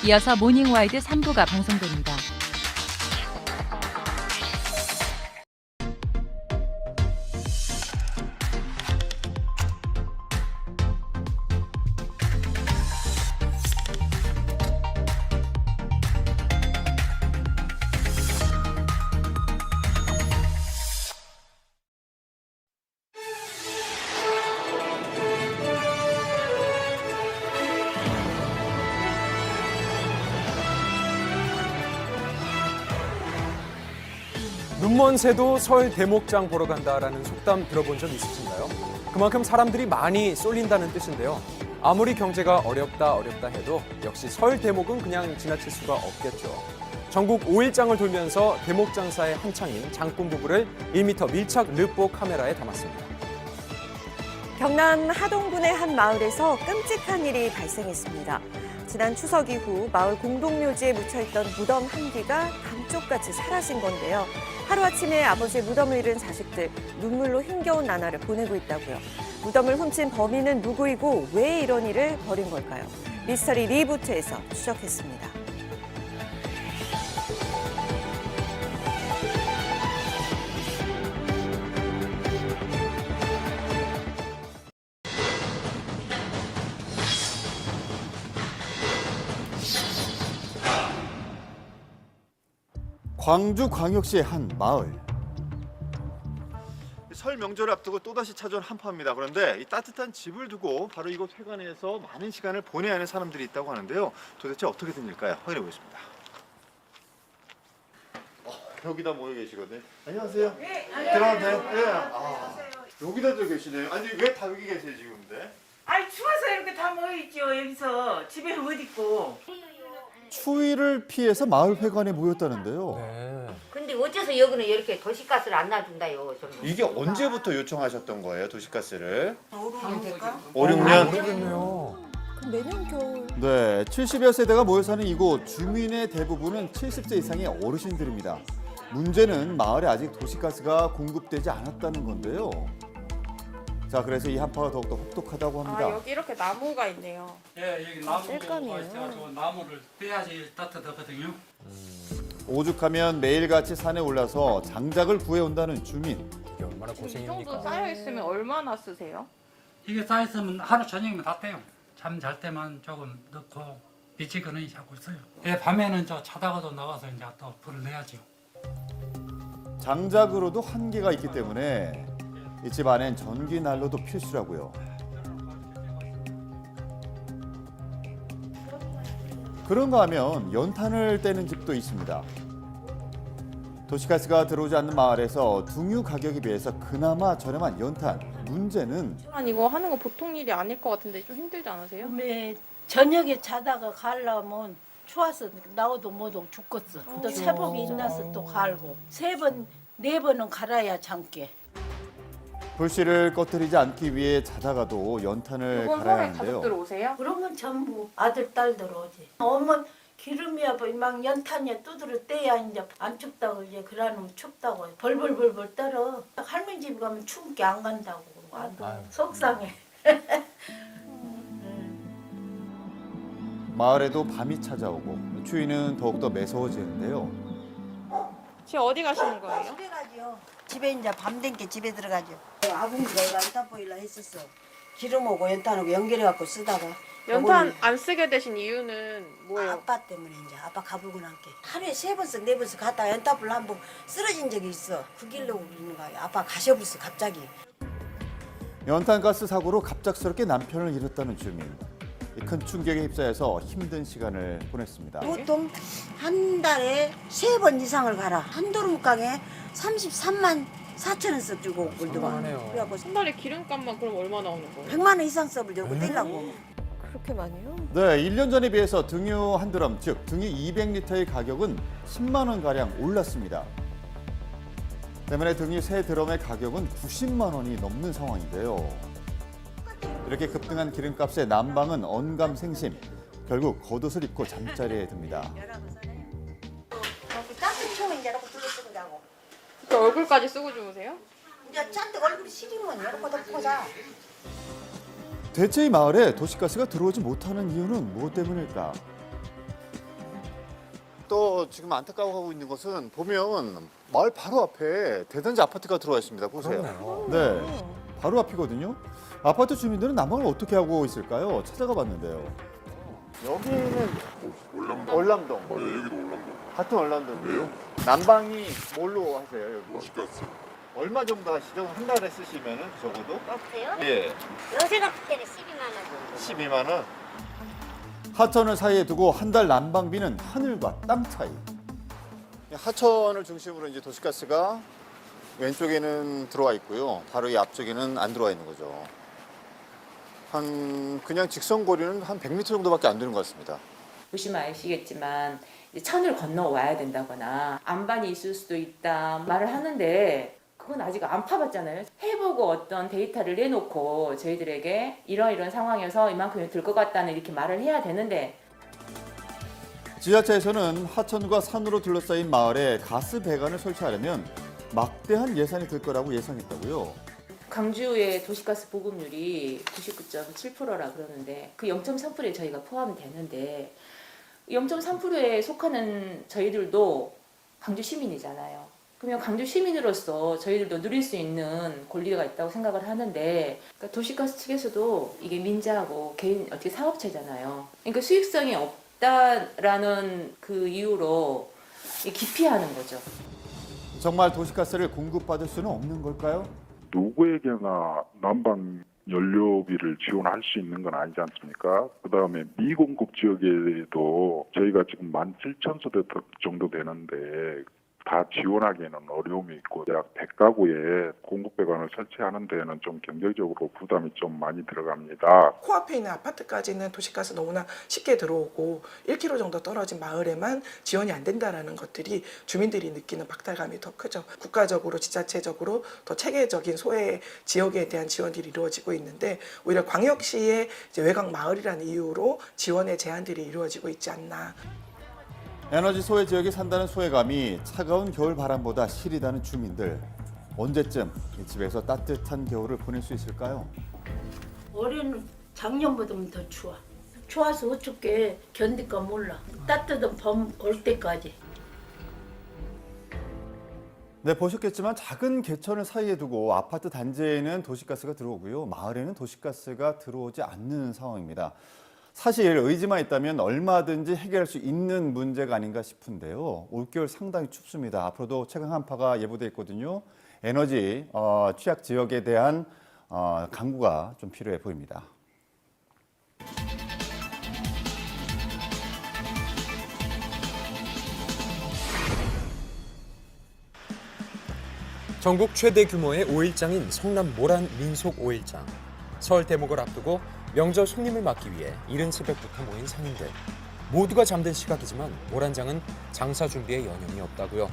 이어서 모닝와이드 3부가 방송됩니다. 눈먼 새도 설 대목장 보러 간다라는 속담 들어본 적 있으신가요? 그만큼 사람들이 많이 쏠린다는 뜻인데요. 아무리 경제가 어렵다 해도 역시 설 대목은 그냥 지나칠 수가 없겠죠. 전국 5일장을 돌면서 대목 장사에 한창인 장군 부부를 1m 밀착 르뽀 카메라에 담았습니다. 경남 하동군의 한 마을에서 끔찍한 일이 발생했습니다. 지난 추석 이후 마을 공동묘지에 묻혀있던 무덤 한 기가 감쪽같이 사라진 건데요. 하루아침에 아버지의 무덤을 잃은 자식들, 눈물로 힘겨운 나날을 보내고 있다고요. 무덤을 훔친 범인은 누구이고 왜 이런 일을 벌인 걸까요? 미스터리 리부트에서 추적했습니다. 광주광역시의 한 마을. 설 명절을 앞두고 또다시 찾아온 한파입니다. 그런데 이 따뜻한 집을 두고 바로 이곳 회관에서 많은 시간을 보내야 하는 사람들이 있다고 하는데요. 도대체 어떻게 된 일일까요? 확인해 보겠습니다. 여기다 모여 계시거든요. 안녕하세요. 네, 들어가도 돼요? 네. 여기다 계시네요. 아니 왜 다 여기 계세요 지금? 근데? 아이 추워서 이렇게 다 모여있죠. 여기서 집에 못 있고. 추위를 피해서 마을 회관에 모였다는데요. 근데 어째서 여기는 이렇게 도시가스를 안 놔준다요? 이게 언제부터 요청하셨던 거예요, 도시가스를? 5, 6년 될까? 5, 6년? 모르겠네요. 그럼 내년 겨울 네, 70여 세대가 모여 사는 이곳 주민의 대부분은 70세 이상의 어르신들입니다. 문제는 마을에 아직 도시가스가 공급되지 않았다는 건데요. 자, 그래서 이 한파가 더욱더 혹독하다고 합니다. 여기 이렇게 나무가 있네요. 예, 여기 나무가 셀감이에요. 있어가지고 나무를 떼야지 따뜻하거든요. 오죽하면 매일같이 산에 올라서 장작을 구해온다는 주민. 이게 얼마나 이 정도 고생입니까? 쌓여 있으면 얼마나 쓰세요? 이게 쌓였으면 하루 저녁이면 다 떼요. 잠 잘 때만 조금 넣고 미치거니 자고 있어요. 예, 밤에는 저 자다가도 나가서 이제 또 불을 내야죠. 장작으로도 한계가 있기 때문에 이 집 안엔 전기 난로도 필수라고요. 그런가 하면 연탄을 떼는 집도 있습니다. 도시가스가 들어오지 않는 마을에서 등유 가격에 비해서 그나마 저렴한 연탄. 문제는 이거 하는 거 보통 일이 아닐 것 같은데 좀 힘들지 않으세요? 매 저녁에 자다가 가려면 추워서 나오도 못오고 죽겠어. 또 새벽에 일어나서 또 갈고 3번, 4번은 갈아야 잠게. 불씨를 꺼뜨리지 않기 위해 자다가도 연탄을 이번 갈아야 설에 하는데요. 가족들 오세요? 그러면 전부 아들, 딸들 오지. 어머 기름이야 막 연탄에 두드려 떼야 이제 안 춥다고 이제 그러면 춥다고 벌벌벌벌 떨어. 할머니 집 가면 추운 게 안 간다고 안 속상해. 마을에도 밤이 찾아오고 추위는 더욱더 매서워지는데요. 지금 어디 가시는 거예요? 집에 가죠. 집에 이제 밤 된 게 집에 들어가죠. 아궁이가 이거 연탄 보일러 했었어. 기름하고 연탄하고 연결해갖고 쓰다가 연탄 안 쓰게 되신 이유는 뭐예요? 아빠 때문에 이제 아빠 가불고 난게 하루에 3번씩 4번씩 갔다가 연탄불 한번 쓰러진 적이 있어. 그 길로 그러는 거야. 아빠 가셔버렸어 갑자기. 연탄가스 사고로 갑작스럽게 남편을 잃었다는 주민. 큰 충격에 휩싸여서 힘든 시간을 보냈습니다. 보통 한 달에 3번 이상을 가라. 한도름가게 33만 4천 원씩 주고 굴더만. 그래갖고 한 달에 기름값만 그럼 얼마 나오는 거예요? 100만 원 이상 써을 들고 떼려고. 그렇게 많이요? 네, 1년 전에 비해서 등유 한 드럼, 즉 등유 200리터의 가격은 10만 원 가량 올랐습니다. 때문에 등유 세 드럼의 가격은 90만 원이 넘는 상황인데요. 이렇게 급등한 기름값에 난방은 언감생심. 결국 겉옷을 입고 잠자리에 듭니다. 따뜻 추면 이제 이렇게 둘러쓰고 자고. 그 얼굴까지 쓰고 주무세요? 이제 잔뜩 얼굴이 시리면 이렇게 덮고 자. 대체 이 마을에 도시가스가 들어오지 못하는 이유는 무엇 때문일까? 또 지금 안타까워하고 있는 것은 보면 마을 바로 앞에 대단지 아파트가 들어와 있습니다. 보세요. 그렇네요. 네, 바로 앞이거든요. 아파트 주민들은 난방을 어떻게 하고 있을까요? 찾아가 봤는데요. 여기는 월남동. 여기도 월남동. 같은 월남동이에요. 난방이 뭘로 하세요? 여기? 도시가스. 얼마 정도 하시죠? 한 달에 쓰시면은 적어도? 없어요? 예. 요새 같을 때는 12만 원 정도. 12만 원. 하천을 사이에 두고 한 달 난방비는 하늘과 땅 차이. 하천을 중심으로 이제 도시가스가 왼쪽에는 들어와 있고요. 바로 이 앞쪽에는 안 들어와 있는 거죠. 그냥 직선 거리는 한 100m 정도밖에 안 되는 것 같습니다. 보시면 아시겠지만 이제 천을 건너와야 된다거나 안반이 있을 수도 있다 말을 하는데 그건 아직 안 파봤잖아요. 해보고 어떤 데이터를 내놓고 저희들에게 이런 상황에서 이만큼이 들 것 같다는 이렇게 말을 해야 되는데 지자체에서는 하천과 산으로 둘러싸인 마을에 가스 배관을 설치하려면 막대한 예산이 들 거라고 예상했다고요. 광주의 도시가스 보급률이 99.7%라 그러는데 그 0.3%에 저희가 포함되는데 0.3%에 속하는 저희들도 광주 시민이잖아요. 그러면 광주 시민으로서 저희들도 누릴 수 있는 권리가 있다고 생각을 하는데 그러니까 도시가스 측에서도 이게 민자하고 개인 어떻게 사업체잖아요. 그러니까 수익성이 없다라는 그 이유로 기피하는 거죠. 정말 도시가스를 공급받을 수는 없는 걸까요? 누구에게나 난방 연료비를 지원할 수 있는 건 아니지 않습니까? 그다음에 미공급 지역에도 저희가 지금 17,000세대 정도 되는데 다 지원하기에는 어려움이 있고 약 100가구에 공급 배관을 설치하는 데에는 좀 경제적으로 부담이 좀 많이 들어갑니다. 코앞에 있는 아파트까지는 도시가스 너무나 쉽게 들어오고 1km 정도 떨어진 마을에만 지원이 안 된다라는 것들이 주민들이 느끼는 박탈감이 더 크죠. 국가적으로 지자체적으로 더 체계적인 소외 지역에 대한 지원들이 이루어지고 있는데 오히려 광역시의 이제 외곽 마을이라는 이유로 지원의 제한들이 이루어지고 있지 않나. 에너지 소외 지역에 산다는 소외감이 차가운 겨울 바람보다 시리다는 주민들. 언제쯤 집에서 따뜻한 겨울을 보낼 수 있을까요? 올해는 작년보다는 더 추워. 추워서 어떻게 견딜까 몰라. 따뜻한 봄 올 때까지. 네, 보셨겠지만 작은 개천을 사이에 두고 아파트 단지에는 도시가스가 들어오고요. 마을에는 도시가스가 들어오지 않는 상황입니다. 사실 의지만 있다면 얼마든지 해결할 수 있는 문제가 아닌가 싶은데요. 올겨울 상당히 춥습니다. 앞으로도 최강 한파가 예보돼 있거든요. 에너지 취약 지역에 대한 강구가 좀 필요해 보입니다. 전국 최대 규모의 5일장인 성남 모란 민속 5일장. 설 대목을 앞두고 명절 손님을 맞기 위해 이른 새벽부터 모인 상인들. 모두가 잠든 시각이지만 모란장은 장사 준비에 여념이 없다고요.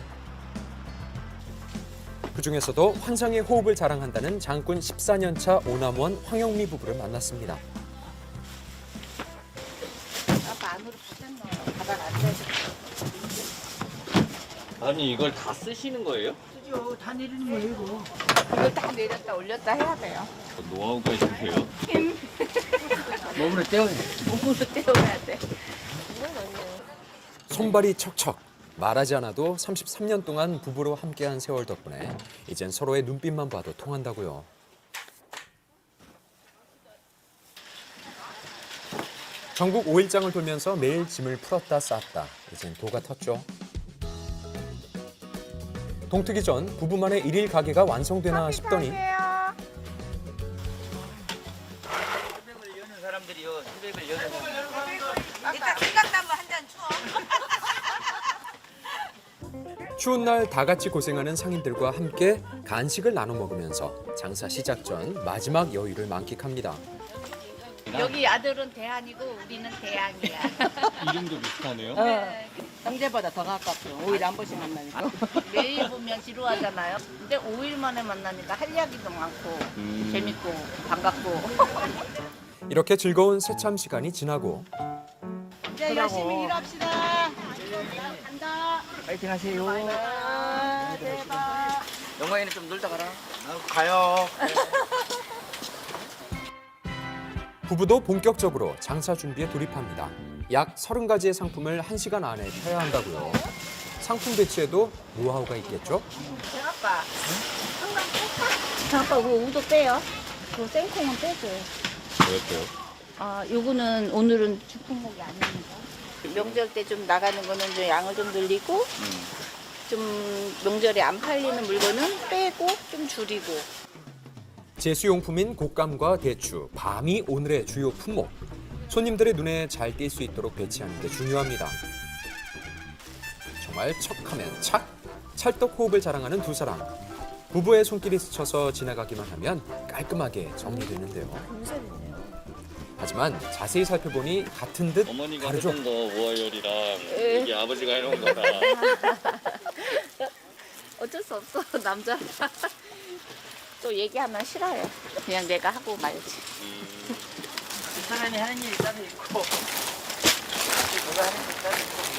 그중에서도 환상의 호흡을 자랑한다는 장군 14년차 오남원 황영미 부부를 만났습니다. 아니 이걸 다 쓰시는 거예요? 쓰죠. 다 내리는 거예요, 이거. 이거 딱 내렸다 올렸다 해야 돼요. 노하우가 있으세요? 몸으로 때워야 돼. 손발이 척척. 말하지 않아도 33년 동안 부부로 함께한 세월 덕분에 이젠 서로의 눈빛만 봐도 통한다고요. 전국 5일장을 돌면서 매일 짐을 풀었다 쌌다. 이젠 도가 텄죠. 동트기 전 부부만의 1일 가게가 완성되나 싶더니 수백을 여는 사람들이요. 수백을 여는 사람들. 일단 생각나면 한 잔 추워. 추운 날 다 같이 고생하는 상인들과 함께 간식을 나눠 먹으면서 장사 시작 전 마지막 여유를 만끽합니다. 여기 아들은 대한이고 우리는 대양이야. 이름도 비슷하네요. 형제보다 더 가깝죠. 5일에 한 번씩 만나니까. 매일 보면 지루하잖아요. 근데 5일 만에 만나니까 할 이야기도 많고 재밌고 반갑고. 이렇게 즐거운 새참 시간이 지나고 이제 열심히 일합시다. 간다. 파이팅 하세요. 대박. 영화에는 좀 놀다 가라. 가요. 부부도 본격적으로 장사 준비에 돌입합니다. 약 30가지의 상품을 1시간 안에 펴야 한다고요. 상품 배치에도 노하우가 있겠죠? 아빠, 한강 뺄까? 아빠, 그거 우도 빼요. 그 생콩은 빼줘요. 왜 빼요? 아, 요거는 오늘은 주품목이 아닙니다. 명절 때 좀 나가는 거는 좀 양을 좀 늘리고, 좀 명절에 안 팔리는 물건은 빼고 좀 줄이고. 제수용품인 곶감과 대추, 밤이 오늘의 주요 품목. 손님들의 눈에 잘 띌 수 있도록 배치하는 게 중요합니다. 정말 척하면 착, 찰떡 호흡을 자랑하는 두 사람. 부부의 손길이 스쳐서 지나가기만 하면 깔끔하게 정리되는데요. 하지만 자세히 살펴보니 같은 듯 어머니가 다르죠. 했던 거 무화열이랑 이게 아버지가 해놓은 거다. 어쩔 수 없어, 남자. 또 얘기하면 싫어요. 그냥 내가 하고 말지. 그 사람이 하는 일이 따로 있고 누가 하는 일이 따로 있고.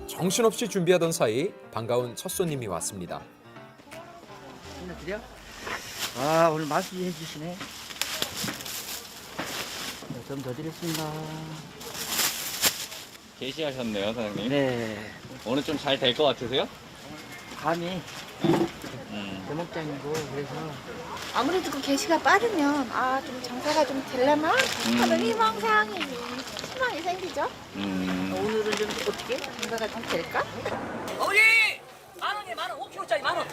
정신없이 준비하던 사이 반가운 첫 손님이 왔습니다. 드려? 아, 오늘 맛있게 해주시네. 좀 더 드렸습니다. 게시하셨네요, 사장님. 네. 오늘 좀 잘 될 것 같으세요? 감이 대목장이고 그래서 아무래도 그 게시가 빠르면 좀 장사가 좀 되려나 하는 희망이 생기죠. 오늘은 좀 어떻게 장사가 좀 될까? 어머니! 만원에 만원, 5kg짜리 만원.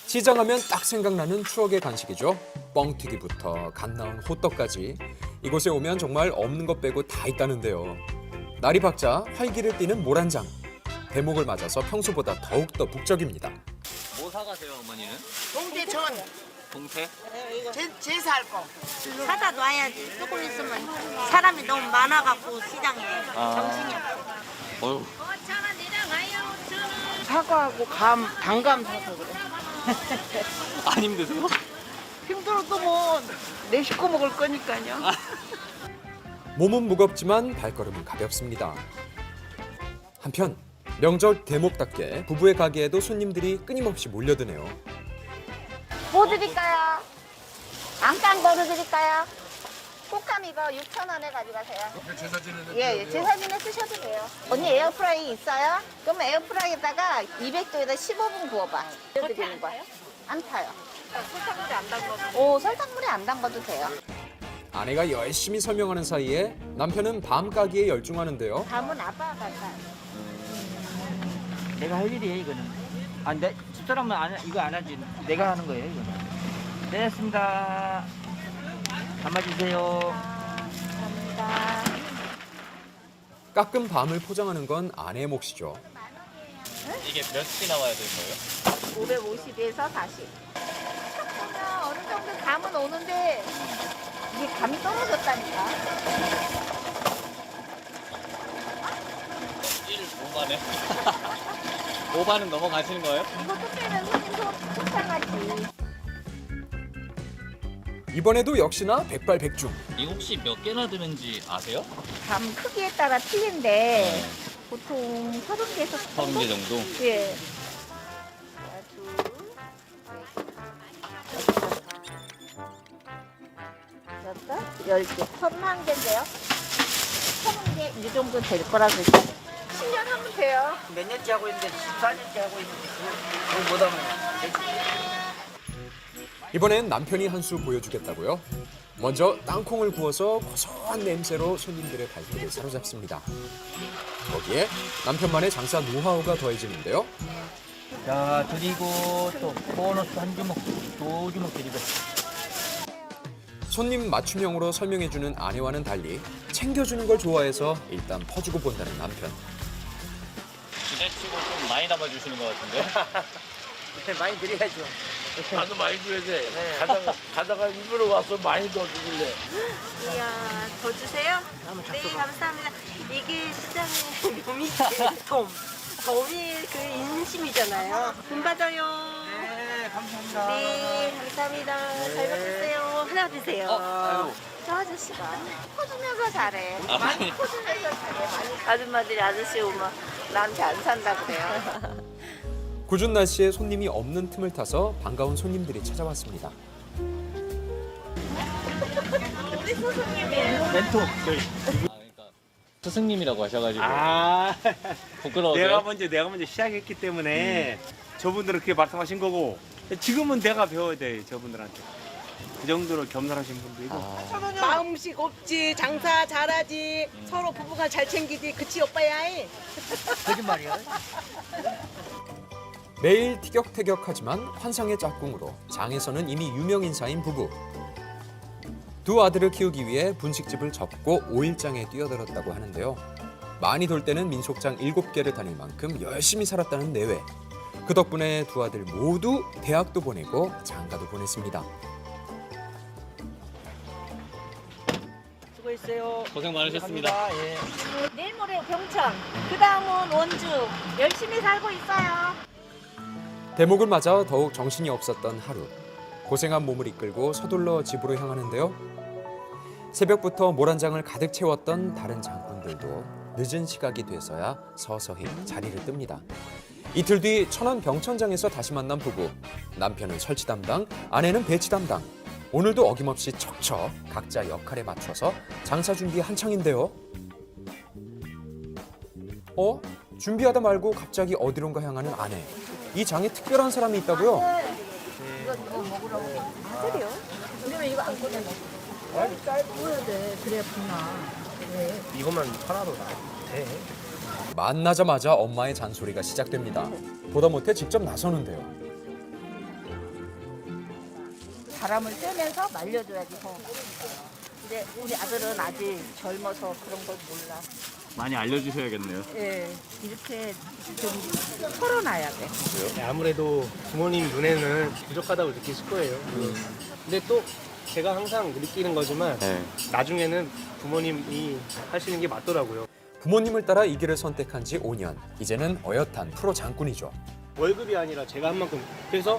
시장하면 딱 생각나는 추억의 간식이죠. 뻥튀기부터 갓 나온 호떡까지 이곳에 오면 정말 없는 것 빼고 다 있다는데요. 날이 밝자 활기를 띠는 모란장. 대목을 맞아서 평소보다 더욱더 북적입니다. 뭐 사가세요, 어머니는? 동대전. 동태? 제사할 거. 사다 놔야지. 조금 있으면 사람이 너무 많아갖고 시장에 정신이 없어. 어휴. 사과하고 단감 사서 그래. 안 힘드세요? 힘들어도 뭐 내 식구 먹을 거니까요. 몸은 무겁지만 발걸음은 가볍습니다. 한편 명절 대목답게 부부의 가게에도 손님들이 끊임없이 몰려드네요. 뭐 드릴까요? 안깐 거로 드릴까요? 곶감 이거 6,000원에 가져가세요. 제사 지내는 예, 제사 지내 쓰셔도 돼요. 언니 에어프라이 있어요? 그럼 에어프라이에다가 200도에다 15분 구워봐. 드리는 거예요? 안 타요. 설탕물이 안 담궈도. 설탕물이 안 담궈도 돼요. 아내가 열심히 설명하는 사이에 남편은 밤 가기에 열중하는데요. 밤은 아빠가 갈까요? 내가 할 일이에요 이거는. 내 집사람은 이거 안 하지. 내가 하는 거예요 이거는. 네, 됐습니다. 담아주세요. 감사합니다. 깎은 밤을 포장하는 건 아내의 몫이죠. 이게 몇 시 나와야 되는 거예요? 550에서 40. 보면 어느 정도 감은 오는데 이게 감이 떨어졌다니까. 1 5반에? 5반은 넘어가시는 거예요? 이것도 빼면 손님 속상하지. 이번에도 역시나 백발백중. 이 혹시 몇 개나 드는지 아세요? 감 크기에 따라 틀린데 보통 30개에서 30개 정도? 예. 여섯, 10개, 1,000개인데요. 1,000개 이 정도 될 거라고 했죠. 10년 하면 돼요. 몇 년째 하고 있는데 14년째 하고 있는데 그걸 못하면 이번엔 남편이 한 수 보여주겠다고요. 먼저 땅콩을 구워서 고소한 냄새로 손님들의 발길을 사로잡습니다. 거기에 남편만의 장사 노하우가 더해지는데요. 자, 드리고 또 보너스 한 주먹, 2주먹 드리고. 손님 맞춤형으로 설명해주는 아내와는 달리 챙겨주는 걸 좋아해서 일단 퍼주고 본다는 남편. 부대치고 좀 많이 담아주시는 것 같은데? 많이 드려야죠. 나도 많이 줘야 돼. 가다가 일부러 와서 많이 더 주길래. 이야, 더 주세요? 네, 감사합니다. 이게 시장의 묘미지. 덤이 그 인심이잖아요. 돈 받아요. 네, 감사합니다. 네, 감사합니다. 잘 먹겠어요. 하나 드세요. 저 아저씨가 퍼주면서 잘해. 많이 퍼주면서 잘해. 아줌마들이 아저씨 오면 나한테 안 산다 그래요. 궂은 날씨에 손님이 없는 틈을 타서 반가운 손님들이 찾아왔습니다. 스승님이에요. 멘토. 스승님이라고 하셔가지고 부끄러워요. 내가 먼저 시작했기 때문에 저분들은 그렇게 말씀하신 거고 지금은 내가 배워야 돼 저분들한테. 그 정도로 겸손하신 분들이고. 마음씩 없지, 장사 잘하지, 서로 부부가 잘 챙기지, 그치 오빠야? 거짓말이야. 매일 티격태격하지만 환상의 짝꿍으로 장에서는 이미 유명 인사인 부부. 두 아들을 키우기 위해 분식집을 접고 5일장에 뛰어들었다고 하는데요. 많이 돌 때는 민속장 7개를 다닐 만큼 열심히 살았다는 내외. 그 덕분에 두 아들 모두 대학도 보내고 장가도 보냈습니다. 수고했어요. 고생 많으셨습니다. 예. 내일 모레 병천, 그 다음은 원주. 열심히 살고 있어요. 대목을 맞아 더욱 정신이 없었던 하루. 고생한 몸을 이끌고 서둘러 집으로 향하는데요. 새벽부터 모란장을 가득 채웠던 다른 장군들도 늦은 시각이 돼서야 서서히 자리를 뜹니다. 이틀 뒤 천안 병천장에서 다시 만난 부부. 남편은 설치 담당, 아내는 배치 담당. 오늘도 어김없이 척척 각자 역할에 맞춰서 장사 준비 한창인데요. 준비하다 말고 갑자기 어디론가 향하는 아내. 이 장에 특별한 사람이 있다고요? 이거 먹으라고. 아들이요? 근데 왜 이거 안 꺼내 먹어? 딸 구워야 돼. 그래야 붙나. 왜? 이것만 하나도 돼. 만나자마자 엄마의 잔소리가 시작됩니다. 보다 못해 직접 나서는데요. 바람을 쐬면서 말려줘야지. 근데 우리 아들은 아직 젊어서 그런 걸 몰라. 많이 알려주셔야겠네요. 예, 이렇게 좀 털어놔야 돼. 아무래도 부모님 눈에는 부족하다고 느끼실 거예요. 근데 또 제가 항상 느끼는 거지만 나중에는 부모님이 하시는 게 맞더라고요. 부모님을 따라 이 길을 선택한 지 5년. 이제는 어엿한 프로 장군이죠. 월급이 아니라 제가 한 만큼. 그래서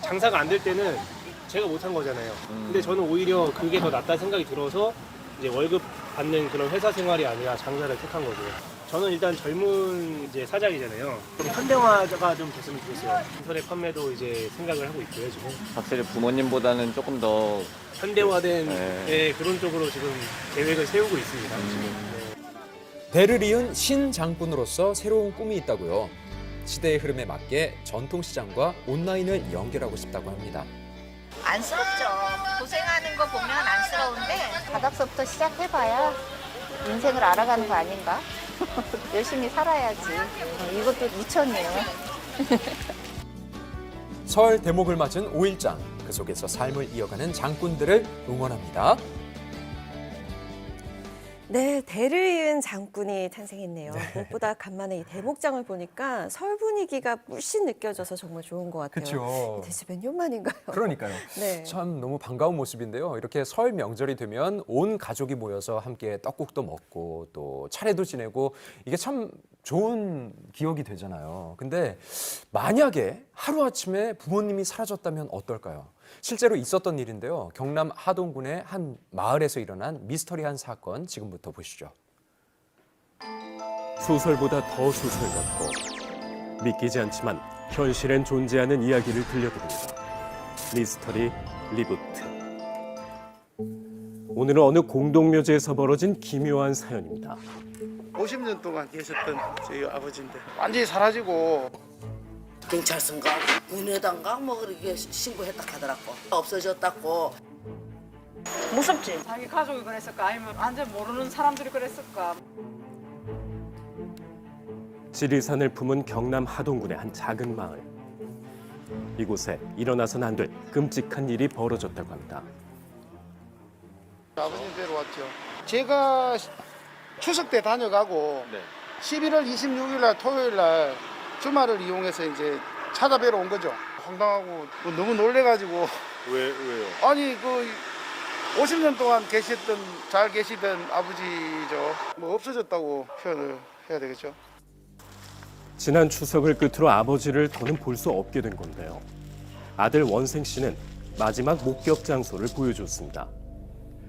장사가 안 될 때는 제가 못한 거잖아요. 근데 저는 오히려 그게 더 낫다 생각이 들어서 이제 월급 받는 그런 회사 생활이 아니라 장사를 택한 거죠. 저는 일단 젊은 이제 사장이잖아요. 좀 현대화가 좀 됐으면 좋겠어요. 인터넷 판매도 이제 생각을 하고 있고요, 지금. 확실히 부모님보다는 조금 더 현대화된 그런 쪽으로 지금 계획을 세우고 있습니다. 지금. 대를 이은 신장군으로서 새로운 꿈이 있다고요. 시대의 흐름에 맞게 전통시장과 온라인을 연결하고 싶다고 합니다. 안쓰럽죠. 고생하는 거 보면 안쓰러운데 바닥서부터 시작해봐야 인생을 알아가는 거 아닌가? 열심히 살아야지. 이것도 미천이에요. 설 대목을 맞은 5일장. 그 속에서 삶을 이어가는 장군들을 응원합니다. 네, 대를 이은 장군이 탄생했네요. 무엇보다 간만에 이 대목장을 보니까 설 분위기가 물씬 느껴져서 정말 좋은 것 같아요. 그렇죠. 대체 몇 년 만인가요? 그러니까요. 네. 참 너무 반가운 모습인데요. 이렇게 설 명절이 되면 온 가족이 모여서 함께 떡국도 먹고 또 차례도 지내고 이게 참 좋은 기억이 되잖아요. 근데 만약에 하루아침에 부모님이 사라졌다면 어떨까요? 실제로 있었던 일인데요. 경남 하동군의 한 마을에서 일어난 미스터리한 사건 지금부터 보시죠. 소설보다 더 소설 같고 믿기지 않지만 현실엔 존재하는 이야기를 들려드립니다. 미스터리 리부트. 오늘은 어느 공동묘지에서 벌어진 기묘한 사연입니다. 50년 동안 계셨던 저희 아버지인데 완전히 사라지고 경찰서인가 군에다가 뭐 그렇게 신고했다 하더라고. 없어졌다고. 무섭지? 자기 가족이 그랬을까? 아니면 완전 모르는 사람들이 그랬을까? 지리산을 품은 경남 하동군의 한 작은 마을. 이곳에 일어나선 안 될 끔찍한 일이 벌어졌다고 합니다. 아버님 뵈러 왔죠. 제가 추석 때 다녀가고 11월 26일 날 토요일 날 주말을 이용해서 이제 찾아뵈러 온 거죠. 황당하고 너무 놀래가지고. 왜요? 아니 그 50년 동안 잘 계시던 아버지죠. 뭐 없어졌다고 표현을 해야 되겠죠. 지난 추석을 끝으로 아버지를 더는 볼 수 없게 된 건데요. 아들 원생 씨는 마지막 목격 장소를 보여줬습니다.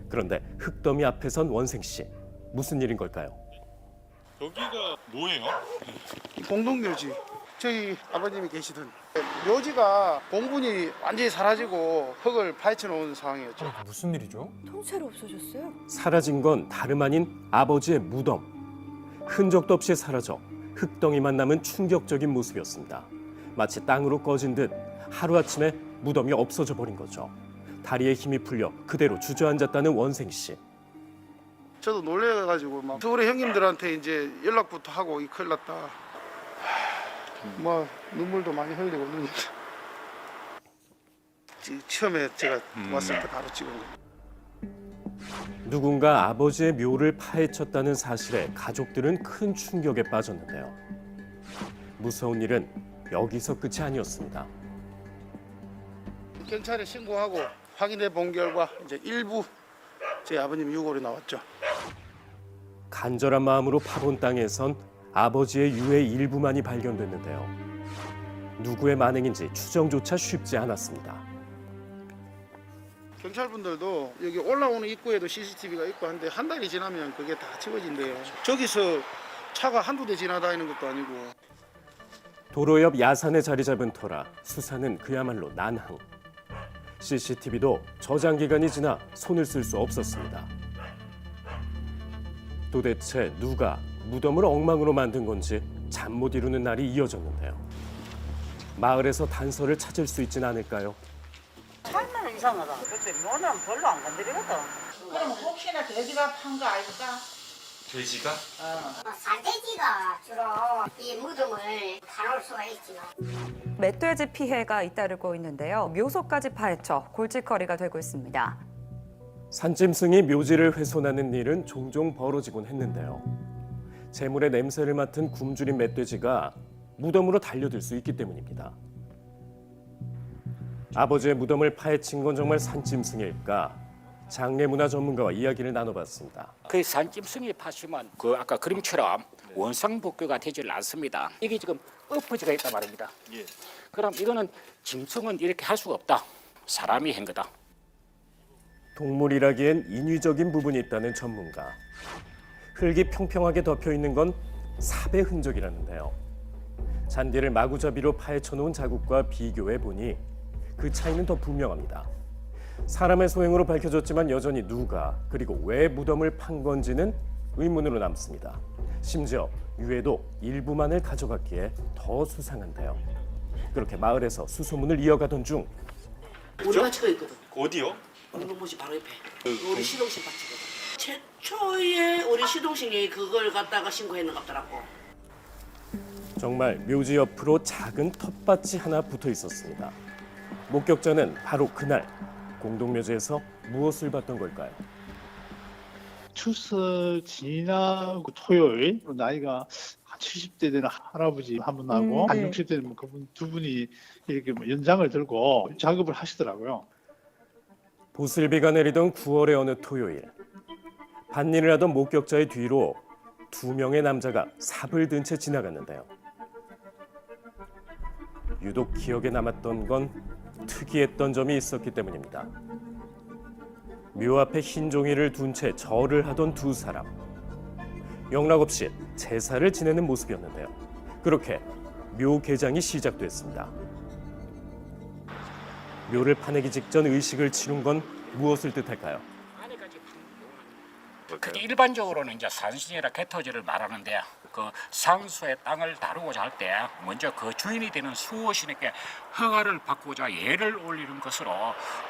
그런데 흙더미 앞에 선 원생 씨, 무슨 일인 걸까요? 여기가 뭐예요? 공동묘지. 저희 아버님이 계시던 묘지가 공분이 완전히 사라지고 흙을 파헤쳐 놓은 상황이었죠. 무슨 일이죠? 통째로 없어졌어요? 사라진 건 다름 아닌 아버지의 무덤. 흔적도 없이 사라져 흙덩이만 남은 충격적인 모습이었습니다. 마치 땅으로 꺼진 듯 하루아침에 무덤이 없어져 버린 거죠. 다리에 힘이 풀려 그대로 주저앉았다는 원생 씨. 저도 놀래가지고 막 서울의 형님들한테 이제 연락부터 하고 이 큰일 났다. 뭐 눈물도 많이 흘리고 눈이. 처음에 제가 왔을 때 바로 찍은 거예요. 누군가 아버지의 묘를 파헤쳤다는 사실에 가족들은 큰 충격에 빠졌는데요. 무서운 일은 여기서 끝이 아니었습니다. 경찰에 신고하고 확인해 본 결과 이제 일부 제 아버님 유골이 나왔죠. 간절한 마음으로 파본 땅에선 아버지의 유의 일부만이 발견됐는데요. 누구의 만행인지 추정조차 쉽지 않았습니다. 경찰분들도 여기 올라오는 입구에도 CCTV가 있고 한데 한 달이 지나면 그게 다 지워진대요. 저기서 차가 한두 대 지나다니는 것도 아니고. 도로 옆 야산에 자리 잡은 터라 수사는 그야말로 난항. CCTV도 저장 기간이 지나 손을 쓸 수 없었습니다. 도대체 누가 무덤을 엉망으로 만든 건지 잠 못 이루는 날이 이어졌는데요. 마을에서 단서를 찾을 수 있진 않을까요? 살면 이상하다. 그때 묘는 별로 안 건드리거든. 그럼 혹시나 돼지가 판 거 아닐까? 돼지가? 산돼지가 주로 이 무덤을 파놓을 수가 있지요. 멧돼지 피해가 잇따르고 있는데요. 묘소까지 파헤쳐 골칫거리가 되고 있습니다. 산짐승이 묘지를 훼손하는 일은 종종 벌어지곤 했는데요. 재물의 냄새를 맡은 굶주린 멧돼지가 무덤으로 달려들 수 있기 때문입니다. 아버지의 무덤을 파헤친 건 정말 산짐승일까? 장례문화 전문가와 이야기를 나눠봤습니다. 그 산짐승이 파시면 그 아까 그림처럼 원상복구가 되질 않습니다. 이게 지금 엎어지가 있단 말입니다. 그럼 이거는 짐승은 이렇게 할 수가 없다. 사람이 한 거다. 동물이라기엔 인위적인 부분이 있다는 전문가. 흙이 평평하게 덮여 있는 건 삽의 흔적이라는데요. 잔디를 마구잡이로 파헤쳐 놓은 자국과 비교해 보니 그 차이는 더 분명합니다. 사람의 소행으로 밝혀졌지만 여전히 누가 그리고 왜 무덤을 판 건지는 의문으로 남습니다. 심지어 유해도 일부만을 가져갔기에 더 수상한데요. 그렇게 마을에서 수소문을 이어가던 중 우리 밭이가 있거든. 어디요? 운동무시 바로 옆에. 우리 시동신 밭이거든. 최초에 우리 시동신이 그걸 갖다가 신고했는 것 같더라고. 정말 묘지 옆으로 작은 텃밭이 하나 붙어 있었습니다. 목격자는 바로 그날 공동묘지에서 무엇을 봤던 걸까요? 추석 지나고 토요일 나이가 한 70대 되는 할아버지 한 분하고 한 60대 되는 그분 두 분이 이렇게 연장을 들고 작업을 하시더라고요. 보슬비가 내리던 9월의 어느 토요일, 밭일을 하던 목격자의 뒤로 두 명의 남자가 삽을 든 채 지나갔는데요. 유독 기억에 남았던 건 특이했던 점이 있었기 때문입니다. 묘 앞에 흰 종이를 둔 채 절을 하던 두 사람. 영락없이 제사를 지내는 모습이었는데요. 그렇게 묘 개장이 시작됐습니다. 묘를 파내기 직전 의식을 치룬 건 무엇을 뜻할까요? 그게 일반적으로는 이제 산신이라 개토지를 말하는데 그 상수의 땅을 다루고자 할 때 먼저 그 주인이 되는 수호신에게 허가를 받고자 예를 올리는 것으로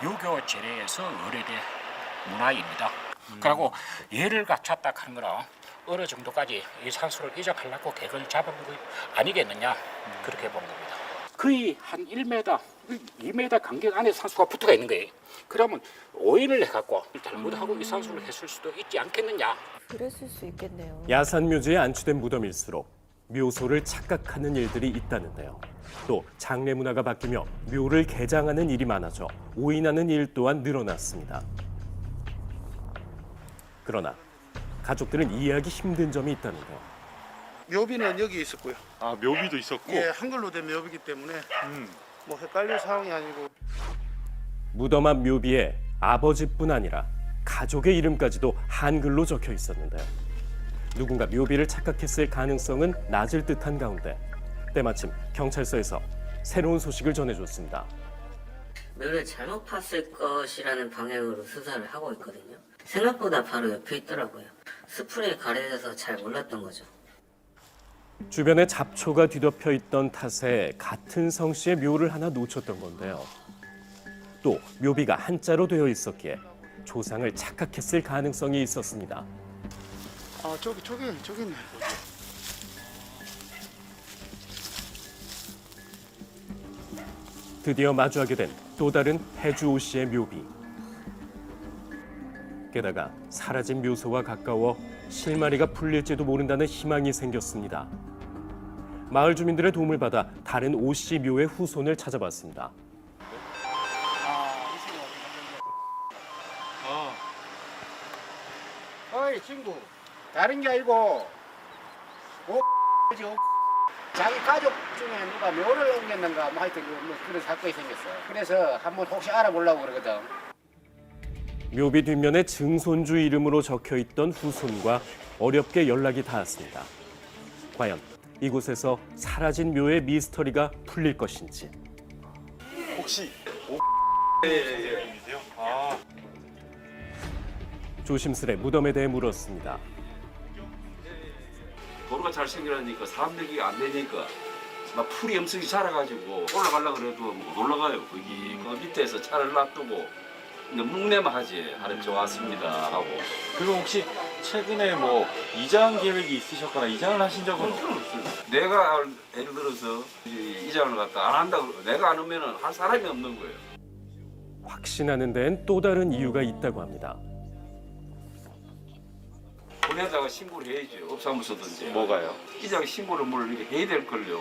유교 제례에서 의뢰된 문화입니다. 그리고 예를 갖췄다 하는 거는 어느 정도까지 이 산수를 이적하려고 계획을 잡은 거 아니겠느냐 그렇게 본 겁니다. 거의 한 1m, 2m 간격 안에 산수가 붙어가 있는 거예요. 그러면 오인을 해갖고 잘못하고 이 산수를 했을 수도 있지 않겠느냐. 그랬을 수 있겠네요. 야산묘지에 안치된 무덤일수록 묘소를 착각하는 일들이 있다는데요. 또 장례 문화가 바뀌며 묘를 개장하는 일이 많아져 오인하는 일 또한 늘어났습니다. 그러나 가족들은 이해하기 힘든 점이 있다는데요. 묘비는 여기 있었고요. 아, 묘비도 있었고. 예, 한글로 된 묘비기 때문에 뭐 헷갈릴 상황이 아니고. 무덤 앞 묘비에 아버지뿐 아니라 가족의 이름까지도 한글로 적혀 있었는데요. 누군가 묘비를 착각했을 가능성은 낮을 듯한 가운데 때마침 경찰서에서 새로운 소식을 전해줬습니다. 묘를 잘못 팠을 것이라는 방향으로 수사를 하고 있거든요. 생각보다 바로 옆에 있더라고요. 스프레이 가려져서 잘 몰랐던 거죠. 주변에 잡초가 뒤덮여 있던 탓에 같은 성씨의 묘를 하나 놓쳤던 건데요. 또 묘비가 한자로 되어 있었기에 조상을 착각했을 가능성이 있었습니다. 아, 저기 있네. 드디어 마주하게 된 또 다른 해주 오 씨의 묘비. 게다가 사라진 묘소와 가까워 실마리가 풀릴지도 모른다는 희망이 생겼습니다. 마을 주민들의 도움을 받아 다른 오 씨 묘의 후손을 찾아봤습니다. 어이 친구, 다른 게 아니고 자기 가족 중에 누가 묘를 옮겼는가 뭐 하여튼 뭐 그런 사건이 생겼어. 그래서 한번 혹시 알아보려고 그러거든. 묘비 뒷면에 증손주 이름으로 적혀있던 후손과 어렵게 연락이 닿았습니다. 과연 이곳에서 사라진 묘의 미스터리가 풀릴 것인지. 혹시 조심스레 무덤에 대해 물었습니다. 도로가 잘 생겨나니까 사람들이 안 되니까 막 풀이 엄청 자라가지고 올라가려고 그래도 못 올라가요. 거기 그 밑에서 차를 놔두고 묵내만 하지. 하름 좋았습니다 하고. 그럼 혹시 최근에 뭐 이장 계획이 있으셨거나 이장을 하신 적은 없어요. 내가 예를 들어서 이장을 갖다 안 한다고 내가 안 오면은 할 사람이 없는 거예요. 확신하는 데엔 또 다른 이유가 있다고 합니다. 본에다가 신고를 해야죠. 업사무소든지. 뭐가요? 이장 신고를 뭘 이렇게 해야 될걸요.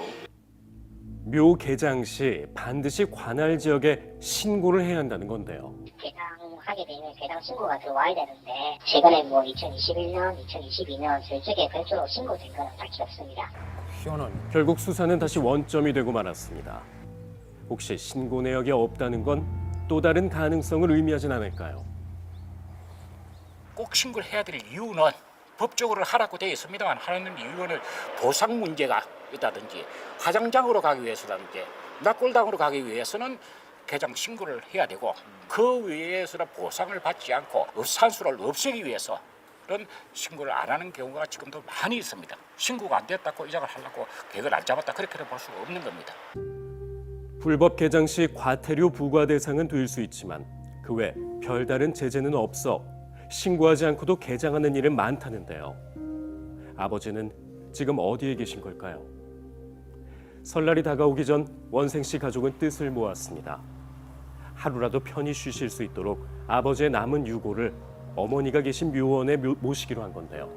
묘 개장 시 반드시 관할 지역에 신고를 해야 한다는 건데요. 개장하게 되면 개장 신고가 들어와야 되는데 최근에 뭐 2021년, 2022년 솔직히 별도로 신고된 거는 딱히 없습니다. 결국 수사는 다시 원점이 되고 말았습니다. 혹시 신고 내역이 없다는 건 또 다른 가능성을 의미하진 않을까요? 꼭 신고를 해야 될 이유는 법적으로 하라고 되어 있습니다만 하는 이유는 보상 문제가 있다든지 화장장으로 가기 위해서라든지 낙골당으로 가기 위해서는 개장 신고를 해야 되고 그 외에서는 보상을 받지 않고 산수를 없애기 위해서는 신고를 안 하는 경우가 지금도 많이 있습니다. 신고가 안 됐다고 이장을 하려고 계획을 안 잡았다 그렇게는 볼 수가 없는 겁니다. 불법 개장 시 과태료 부과 대상은 될 수 있지만 그 외 별다른 제재는 없어 신고하지 않고도 개장하는 일은 많다는데요. 아버지는 지금 어디에 계신 걸까요? 설날이 다가오기 전 원생 씨 가족은 뜻을 모았습니다. 하루라도 편히 쉬실 수 있도록 아버지의 남은 유고를 어머니가 계신 묘원에 모시기로 한 건데요.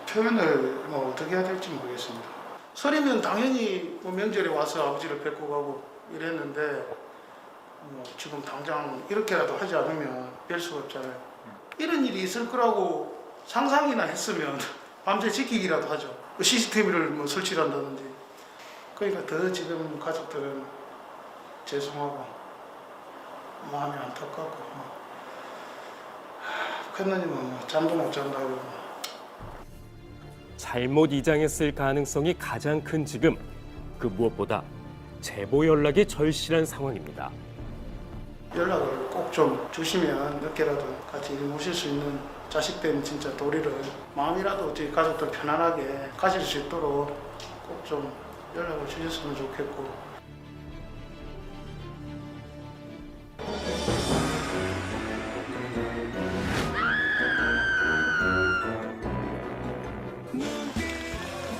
표현을 뭐 어떻게 해야 될지 모르겠습니다. 설이면 당연히 뭐 명절에 와서 아버지를 뵙고 가고 이랬는데 뭐 지금 당장 이렇게라도 하지 않으면 뵐 수가 없잖아요. 이런 일이 있을 거라고 상상이나 했으면 밤새 지키기라도 하죠. CCTV를 뭐 설치를 한다든지. 그러니까 더 지금 가족들은 죄송하고 마음이 안타깝고 큰누님은 뭐 잠도 못 잔다고. 잘못 이장했을 가능성이 가장 큰 지금, 그 무엇보다 제보 연락이 절실한 상황입니다. 연락을 꼭 좀 주시면 늦게라도 같이 모실 수 있는 자식된 진짜 도리를 마음이라도 저희 가족들 편안하게 가질 수 있도록 꼭 좀 연락을 주셨으면 좋겠고.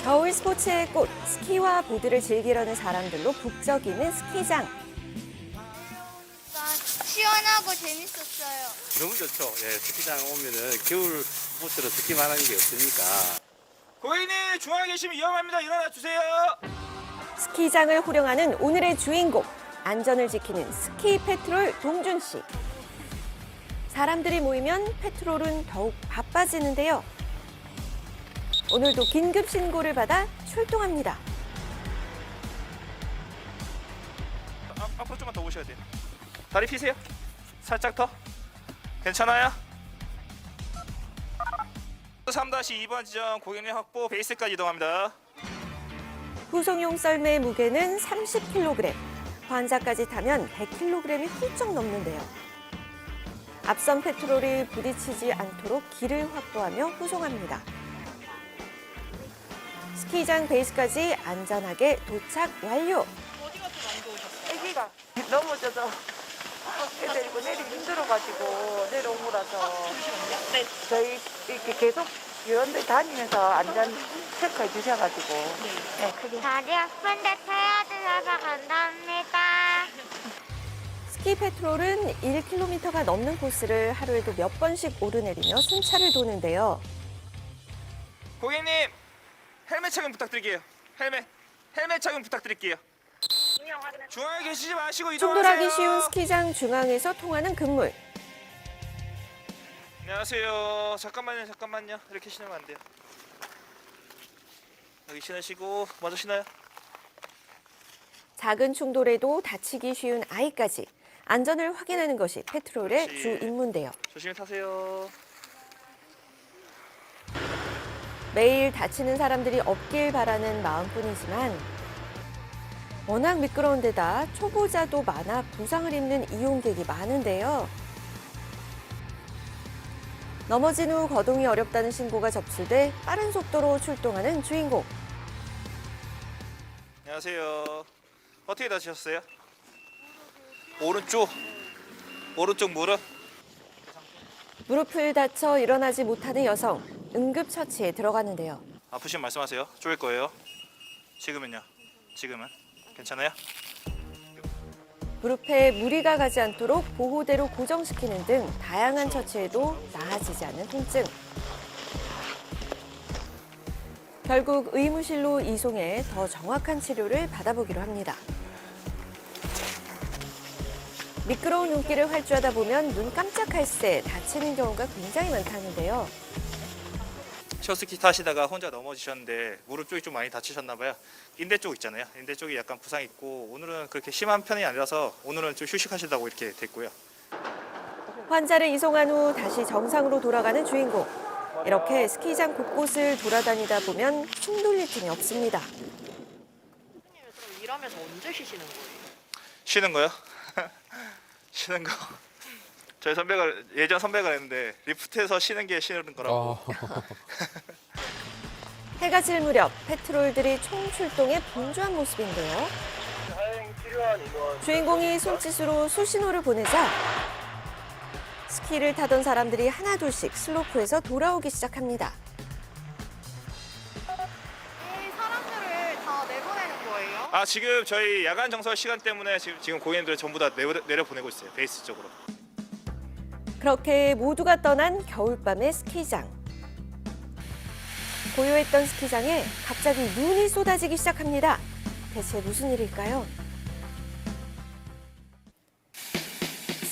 겨울 스포츠의 꽃, 스키와 보드를 즐기려는 사람들로 북적이는 스키장. 시원하고 재밌었어요. 너무 좋죠. 예, 스키장 오면은 겨울 스포츠로 스키만 하는 게 없으니까. 고객님 중앙에 계시면 위험합니다. 일어나 주세요. 스키장을 호령하는 오늘의 주인공, 안전을 지키는 스키 패트롤 동준 씨. 사람들이 모이면 패트롤은 더욱 바빠지는데요. 오늘도 긴급 신고를 받아 출동합니다. 앞으로 좀만 더 오셔야 돼요. 다리 피세요. 살짝 더. 괜찮아요? 3-2번 지점 고객님 확보 베이스까지 이동합니다. 후송용 썰매의 무게는 30kg, 환자까지 타면 100kg이 훌쩍 넘는데요. 앞선 페트롤이 부딪히지 않도록 길을 확보하며 후송합니다. 스키장 베이스까지 안전하게 도착 완료. 애기가 넘어져서 애들 이거 내리기 힘들어가지고 내려온 거라서 저희 이렇게 계속 요원들 다니면서 안전 체크해 주셔가지고 네, 크게. 다리 아픈데 태워 드셔서 감사합니다. 스키 페트롤은 1km가 넘는 코스를 하루에도 몇 번씩 오르내리며 순찰을 도는데요. 고객님 헬멧 착용 부탁드릴게요. 헬멧 착용 부탁드릴게요. 중앙에 계시지 마시고 이동하세요. 충돌하기 쉬운 스키장 중앙에서 통하는 금물. 안녕하세요. 잠깐만요. 이렇게 신으면 안 돼요. 여기 신으시고 먼저 신어요. 작은 충돌에도 다치기 쉬운 아이까지 안전을 확인하는 것이 페트롤의 그렇지. 주 임무인데요. 조심히 타세요. 매일 다치는 사람들이 없길 바라는 마음뿐이지만 워낙 미끄러운 데다 초보자도 많아 부상을 입는 이용객이 많은데요. 넘어진 후 거동이 어렵다는 신고가 접수돼 빠른 속도로 출동하는 주인공. 안녕하세요. 어떻게 다치셨어요? 오른쪽 무릎. 무릎을 다쳐 일어나지 못하는 여성, 응급처치에 들어가는데요. 아프시면 말씀하세요. 쪼일 거예요. 지금은요? 지금은? 괜찮아요? 무릎에 무리가 가지 않도록 보호대로 고정시키는 등 다양한 처치에도 나아지지 않는 통증. 결국 의무실로 이송해 더 정확한 치료를 받아보기로 합니다. 미끄러운 눈길을 활주하다 보면 눈 깜짝할 새 다치는 경우가 굉장히 많다는데요. 셔스키 타시다가 혼자 넘어지셨는데 무릎 쪽이 좀 많이 다치셨나 봐요. 인대 쪽 있잖아요. 인대 쪽이 약간 부상 있고 오늘은 그렇게 심한 편이 아니라서 오늘은 좀 휴식하시다고 이렇게 됐고요. 환자를 이송한 후 다시 정상으로 돌아가는 주인공. 이렇게 스키장 곳곳을 돌아다니다 보면 숨 돌릴 틈이 없습니다. 일하면서 언제 쉬시는 거예요? 쉬는 거요? 쉬는 거. 저희 예전 선배가 했는데 리프트에서 쉬는 게 쉬는 거라고. 해가 질 무렵 페트롤들이 총출동해 분주한 모습인데요. 주인공이 손짓으로 수신호를 보내자 스키를 타던 사람들이 하나둘씩 슬로프에서 돌아오기 시작합니다. 이 사람들을 다 내보내는 거예요? 아 지금 저희 야간 정설 시간 때문에 지금 고객님들 전부 다 내려 보내고 있어요. 베이스 쪽으로. 그렇게 모두가 떠난 겨울밤의 스키장. 고요했던 스키장에 갑자기 눈이 쏟아지기 시작합니다. 대체 무슨 일일까요?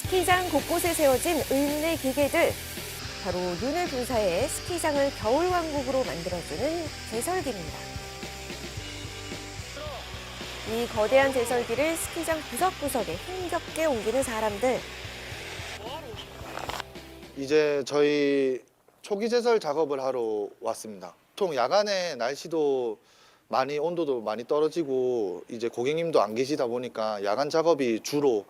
스키장 곳곳에 세워진 의문의 기계들. 바로 눈을 분사해 스키장을 겨울왕국으로 만들어주는 제설기입니다. 이 거대한 제설기를 스키장 구석구석에 힘겹게 옮기는 사람들. 이제 저희 초기 제설 작업을 하러 왔습니다. 보통 야간에 날씨도 많이 온도도 많이 떨어지고 이제 고객님도 안 계시다 보니까 야간 작업이 주로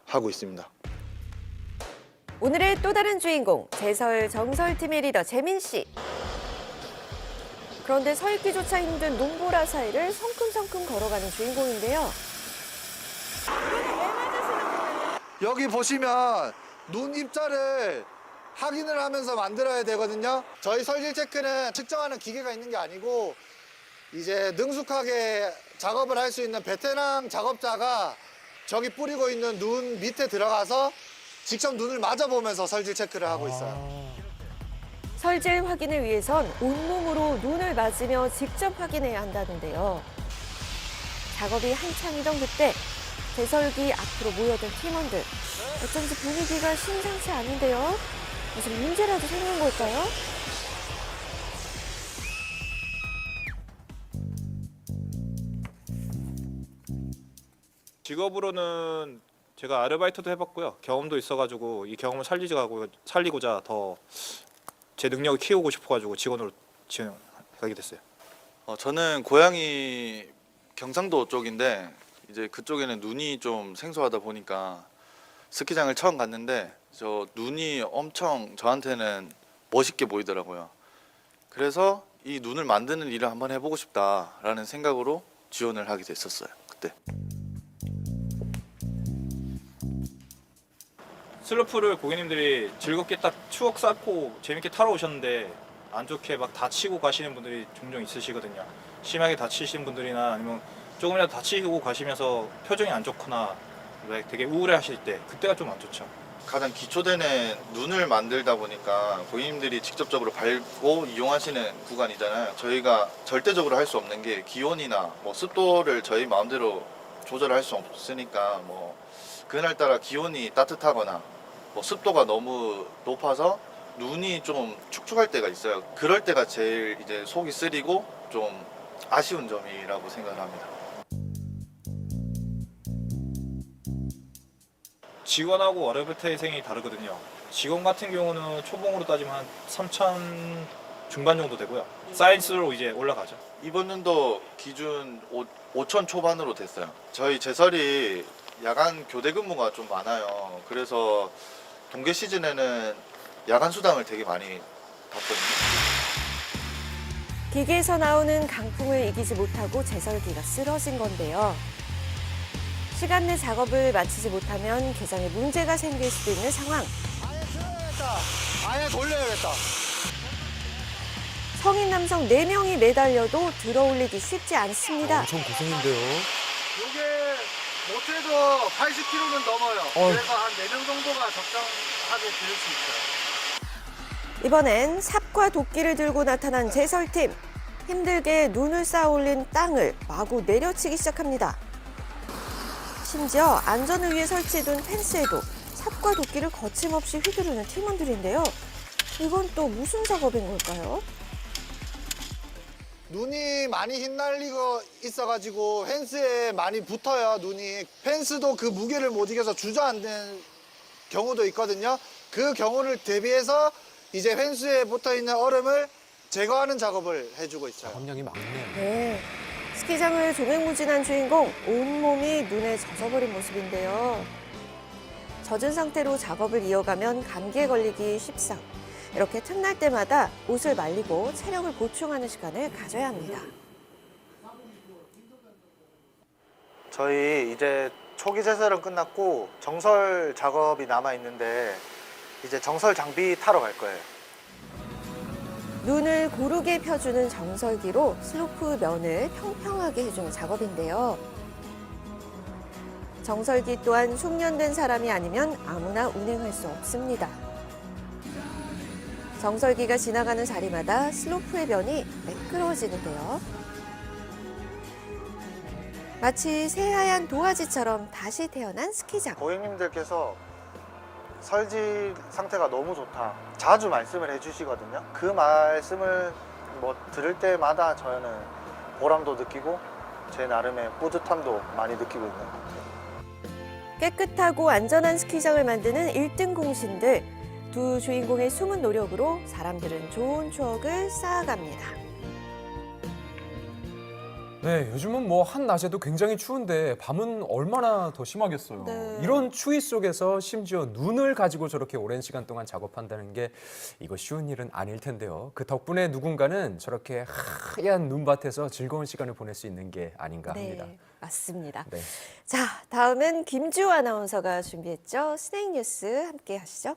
하고 있습니다. 오늘의 또 다른 주인공, 제설 정설팀의 리더 재민 씨. 그런데 서 있기조차 힘든 눈보라 사이를 성큼성큼 걸어가는 주인공인데요. 여기 보시면 눈 입자를 확인을 하면서 만들어야 되거든요. 저희 설질 체크는 측정하는 기계가 있는 게 아니고 이제 능숙하게 작업을 할 수 있는 베테랑 작업자가 저기 뿌리고 있는 눈 밑에 들어가서 직접 눈을 맞아보면서 설질 체크를 하고 있어요. 설질 확인을 위해선 온몸으로 눈을 맞으며 직접 확인해야 한다는데요. 작업이 한창이던 그때 제설기 앞으로 모여든 팀원들. 어쩐지 분위기가 심상치 않은데요. 무슨 문제라도 생긴 걸까요? 직업으로는 제가 아르바이트도 해봤고요. 경험도 있어가지고 이 경험을 살리고자 더 제 능력을 키우고 싶어가지고 직원으로 지원하게 됐어요. 저는 고향이 경상도 쪽인데 이제 그쪽에는 눈이 좀 생소하다 보니까 스키장을 처음 갔는데 저 눈이 엄청 저한테는 멋있게 보이더라고요. 그래서 이 눈을 만드는 일을 한번 해보고 싶다라는 생각으로 지원을 하게 됐었어요. 그때. 슬로프를 고객님들이 즐겁게 딱 추억 쌓고 재밌게 타러 오셨는데 안 좋게 막 다치고 가시는 분들이 종종 있으시거든요. 심하게 다치신 분들이나 아니면 조금이라도 다치고 가시면서 표정이 안 좋거나 되게 우울해 하실 때 그때가 좀 안 좋죠. 가장 기초되는 눈을 만들다 보니까 고객님들이 직접적으로 밟고 이용하시는 구간이잖아요. 저희가 절대적으로 할 수 없는 게 기온이나 뭐 습도를 저희 마음대로 조절할 수 없으니까 뭐 그날따라 기온이 따뜻하거나 뭐 습도가 너무 높아서 눈이 좀 축축할 때가 있어요. 그럴 때가 제일 이제 속이 쓰리고 좀 아쉬운 점이라고 생각을 합니다. 직원하고 월요일 태생이 다르거든요. 직원 같은 경우는 초봉으로 따지면 한 3천 중반 정도 되고요. 사이즈로 이제 올라가죠. 이번 연도 기준 5천 초반으로 됐어요. 저희 제설이 야간 교대 근무가 좀 많아요. 그래서 동계 시즌에는 야간 수당을 되게 많이 받거든요. 기계에서 나오는 강풍을 이기지 못하고 제설기가 쓰러진 건데요. 시간 내 작업을 마치지 못하면 개장에 문제가 생길 수도 있는 상황. 아예 돌려야겠다. 성인 남성 4명이 매달려도 들어올리기 쉽지 않습니다. 엄청 고생인데요. 이게 못해도 80kg는 넘어요. 그래서 한 4명 정도가 적당하게 들을 수 있어요. 이번엔 삽과 도끼를 들고 나타난 제설팀. 힘들게 눈을 쌓아 올린 땅을 마구 내려치기 시작합니다. 심지어 안전을 위해 설치해둔 펜스에도 삽과 도끼를 거침없이 휘두르는 팀원들인데요. 이건 또 무슨 작업인 걸까요? 눈이 많이 휘날리고 있어가지고 펜스에 많이 붙어요, 눈이. 펜스도 그 무게를 못 이겨서 주저앉는 경우도 있거든요. 그 경우를 대비해서 이제 펜스에 붙어있는 얼음을 제거하는 작업을 해주고 있어요. 작업량이 많네요. 네. 스키장을 종횡무진한 주인공, 온몸이 눈에 젖어버린 모습인데요. 젖은 상태로 작업을 이어가면 감기에 걸리기 쉽상. 이렇게 틈날 때마다 옷을 말리고 체력을 보충하는 시간을 가져야 합니다. 저희 이제 초기 제설은 끝났고 정설 작업이 남아있는데 이제 정설 장비 타러 갈 거예요. 눈을 고르게 펴주는 정설기로 슬로프 면을 평평하게 해주는 작업인데요. 정설기 또한 숙련된 사람이 아니면 아무나 운행할 수 없습니다. 정설기가 지나가는 자리마다 슬로프의 면이 매끄러워지는데요. 마치 새하얀 도화지처럼 다시 태어난 스키장. 고객님들께서 설지 상태가 너무 좋다. 자주 말씀을 해주시거든요. 그 말씀을 들을 때마다 저는 보람도 느끼고 제 나름의 뿌듯함도 많이 느끼고 있는 것 같아요. 깨끗하고 안전한 스키장을 만드는 1등 공신들. 두 주인공의 숨은 노력으로 사람들은 좋은 추억을 쌓아갑니다. 네, 요즘은 뭐 한낮에도 굉장히 추운데 밤은 얼마나 더 심하겠어요. 네. 이런 추위 속에서 심지어 눈을 가지고 저렇게 오랜 시간 동안 작업한다는 게 이거 쉬운 일은 아닐 텐데요. 그 덕분에 누군가는 저렇게 하얀 눈밭에서 즐거운 시간을 보낼 수 있는 게 아닌가 합니다. 네, 맞습니다. 네. 자, 다음은 김주호 아나운서가 준비했죠. 스낵 뉴스 함께 하시죠.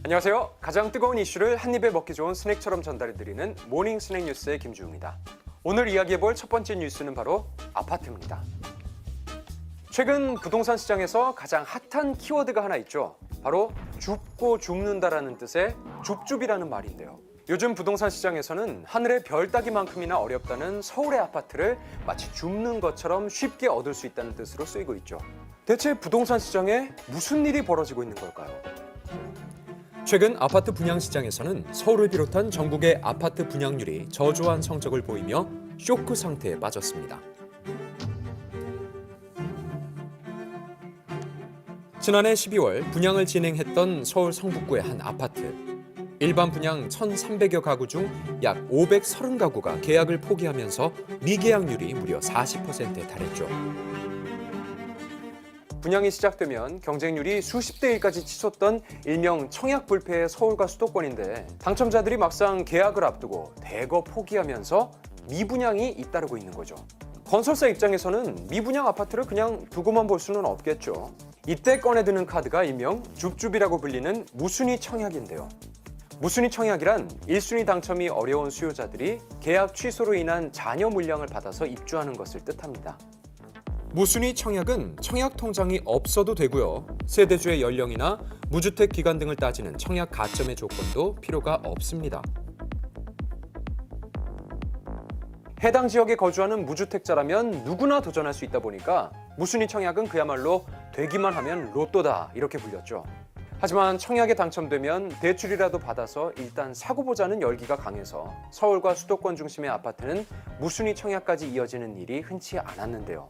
안녕하세요. 가장 뜨거운 이슈를 한 입에 먹기 좋은 스낵처럼 전달해드리는 모닝 스낵 뉴스의 김주호입니다. 오늘 이야기해볼 첫 번째 뉴스는 바로 아파트입니다. 최근 부동산 시장에서 가장 핫한 키워드가 하나 있죠. 바로 줍고 죽는다라는 뜻의 줍줍이라는 말인데요. 요즘 부동산 시장에서는 하늘의 별 따기만큼이나 어렵다는 서울의 아파트를 마치 줍는 것처럼 쉽게 얻을 수 있다는 뜻으로 쓰이고 있죠. 대체 부동산 시장에 무슨 일이 벌어지고 있는 걸까요? 최근 아파트 분양 시장에서는 서울을 비롯한 전국의 아파트 분양률이 저조한 성적을 보이며 쇼크 상태에 빠졌습니다. 지난해 12월 분양을 진행했던 서울 성북구의 한 아파트. 일반 분양 1,300여 가구 중 약 530가구가 계약을 포기하면서 미계약률이 무려 40%에 달했죠. 분양이 시작되면 경쟁률이 수십 대 1까지 치솟던 일명 청약불패의 서울과 수도권인데 당첨자들이 막상 계약을 앞두고 대거 포기하면서 미분양이 잇따르고 있는 거죠. 건설사 입장에서는 미분양 아파트를 그냥 두고만 볼 수는 없겠죠. 이때 꺼내드는 카드가 일명 줍줍이라고 불리는 무순위 청약인데요. 무순위 청약이란 1순위 당첨이 어려운 수요자들이 계약 취소로 인한 잔여 물량을 받아서 입주하는 것을 뜻합니다. 무순위 청약은 청약 통장이 없어도 되고요. 세대주의 연령이나 무주택 기간 등을 따지는 청약 가점의 조건도 필요가 없습니다. 해당 지역에 거주하는 무주택자라면 누구나 도전할 수 있다 보니까 무순위 청약은 그야말로 되기만 하면 로또다 이렇게 불렸죠. 하지만 청약에 당첨되면 대출이라도 받아서 일단 사고 보자는 열기가 강해서 서울과 수도권 중심의 아파트는 무순위 청약까지 이어지는 일이 흔치 않았는데요.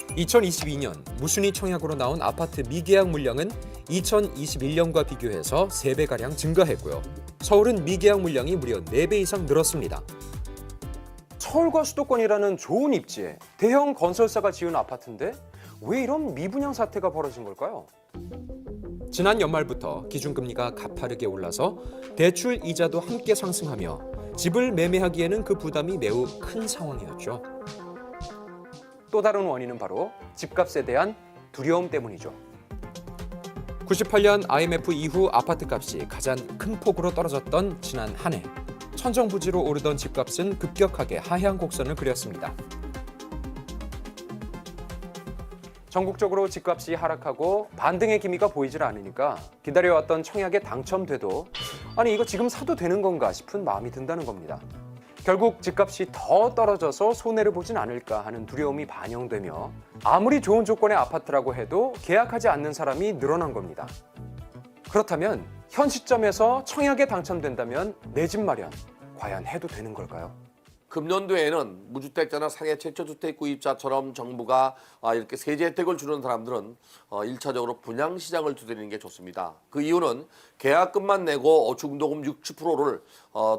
2022년 무순위 청약으로 나온 아파트 미계약 물량은 2021년과 비교해서 3배가량 증가했고요. 서울은 미계약 물량이 무려 4배 이상 늘었습니다. 서울과 수도권이라는 좋은 입지에 대형 건설사가 지은 아파트인데 왜 이런 미분양 사태가 벌어진 걸까요? 지난 연말부터 기준금리가 가파르게 올라서 대출 이자도 함께 상승하며 집을 매매하기에는 그 부담이 매우 큰 상황이었죠. 또 다른 원인은 바로 집값에 대한 두려움 때문이죠. 98년 IMF 이후 아파트값이 가장 큰 폭으로 떨어졌던 지난 한 해. 천정부지로 오르던 집값은 급격하게 하향 곡선을 그렸습니다. 전국적으로 집값이 하락하고 반등의 기미가 보이질 않으니까 기다려왔던 청약에 당첨돼도 아니 이거 지금 사도 되는 건가 싶은 마음이 든다는 겁니다. 결국 집값이 더 떨어져서 손해를 보진 않을까 하는 두려움이 반영되며 아무리 좋은 조건의 아파트라고 해도 계약하지 않는 사람이 늘어난 겁니다. 그렇다면 현 시점에서 청약에 당첨된다면 내 집 마련 과연 해도 되는 걸까요? 금년도에는 무주택자나 상해 최초 주택 구입자처럼 정부가 이렇게 세제 혜택을 주는 사람들은 1차적으로 분양시장을 두드리는 게 좋습니다. 그 이유는 계약금만 내고 중도금 60%를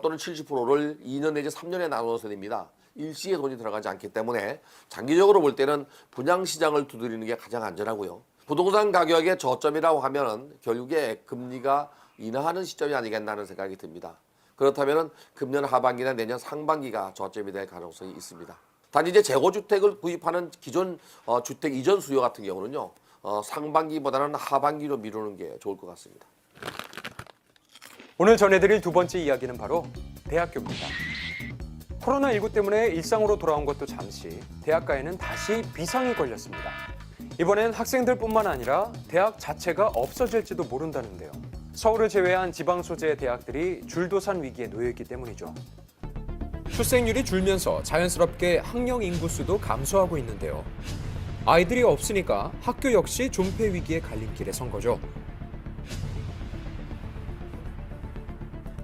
또는 70%를 2년 내지 3년에 나눠서 냅니다. 일시에 돈이 들어가지 않기 때문에 장기적으로 볼 때는 분양시장을 두드리는 게 가장 안전하고요. 부동산 가격의 저점이라고 하면은 결국에 금리가 인하하는 시점이 아니겠나는 생각이 듭니다. 그렇다면 금년 하반기나 내년 상반기가 저점이 될 가능성이 있습니다. 단지 이제 재고주택을 구입하는 기존 주택 이전 수요 같은 경우는요, 상반기보다는 하반기로 미루는 게 좋을 것 같습니다. 오늘 전해드릴 두 번째 이야기는 바로 대학교입니다. 코로나19 때문에 일상으로 돌아온 것도 잠시 대학가에는 다시 비상이 걸렸습니다. 이번엔 학생들뿐만 아니라 대학 자체가 없어질지도 모른다는데요. 서울을 제외한 지방 소재의 대학들이 줄도산 위기에 놓여 있기 때문이죠. 출생률이 줄면서 자연스럽게 학령 인구수도 감소하고 있는데요. 아이들이 없으니까 학교 역시 존폐 위기의 갈림길에 선 거죠.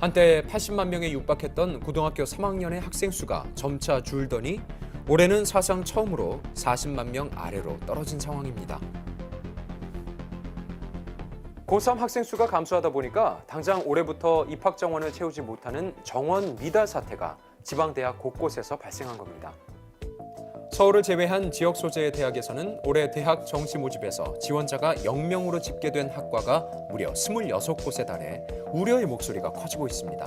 한때 80만 명에 육박했던 고등학교 3학년의 학생 수가 점차 줄더니 올해는 사상 처음으로 40만 명 아래로 떨어진 상황입니다. 고3 학생 수가 감소하다 보니까 당장 올해부터 입학 정원을 채우지 못하는 정원 미달 사태가 지방대학 곳곳에서 발생한 겁니다. 서울을 제외한 지역 소재의 대학에서는 올해 대학 정시 모집에서 지원자가 0명으로 집계된 학과가 무려 26곳에 달해 우려의 목소리가 커지고 있습니다.